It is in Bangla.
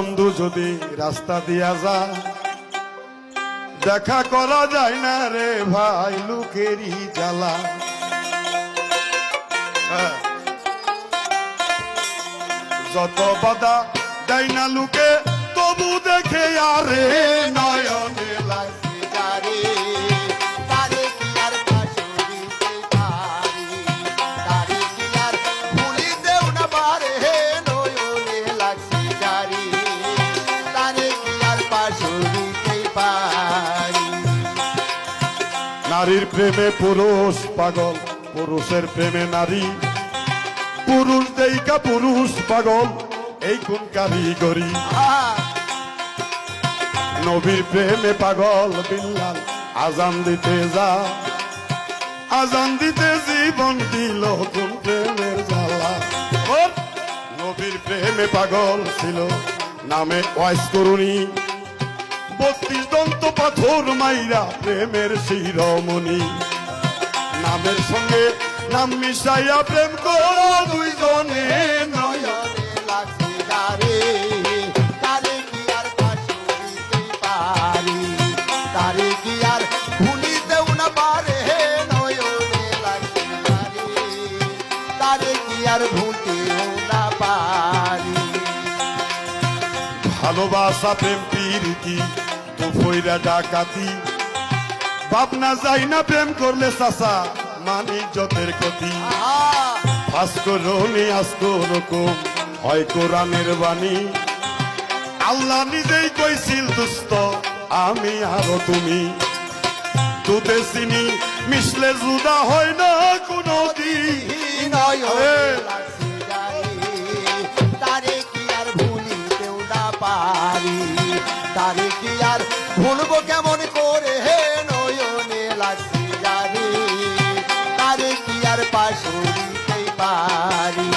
বন্ধু যদি রাস্তা দিয়া যা দেখা করা যায় না রে ভাই লোকেরই জ্বালা। যত বাধা দেয় না লোকে তবু দেখে আরে নয়নে লাগে যারে তারে কি আর পাশে দিতে পারি, তারে কি আর ভুলিতেও না পারে নয়নে লাগছে যারে, তারে কি আর পাশে দিতে পারি। নারীর প্রেমে পুরুষ পাগল, পুরুষের প্রেমে নারী, পুরুষ দেইকা পুরুষ পাগল, এই কোন কারিগরি। নবীর প্রেমে পাগল বিল্লাল আজান দিতে যা, আজান দিতে জীবন দিল কোন প্রেমের জ্বালা। নবীর প্রেমে পাগল ছিল নামে ওয়াইস করুণী, 32 দন্ত পাথর মাইরা প্রেমের শিরোমণি। নামের সঙ্গে নাম মিশাইয়া প্রেম করো দুইজনে নয়নে লাগছে যারে, তারে কি আর পাশে দিতে পারি, তারে কি আর ভুলিতেও না পারে নয়নে লাগছে যারে, তারে কি আর ভুলতেও না পারি। ভালোবাসা প্রেম প্রীতি তো ফইরা ডাকাতি, ভাবনা যায় না প্রেম করলে চাচা মানি যতের ক্ষতি। ফাঁস করনি আস্ত রকম হয় কোরআনের বাণী, আল্লাহ নিজেই কইছিল দুস্থ আমি আরো তুমি। দুধে চিনি মিশলে জুদা হয় না কোনো দিন। তারে কি আর ভুলিতেও না পারি, তারে কি আর ভুলবো কেমন করে নয়নে লাগছে যারে, তারে কি আর পাশে দিতে পারি।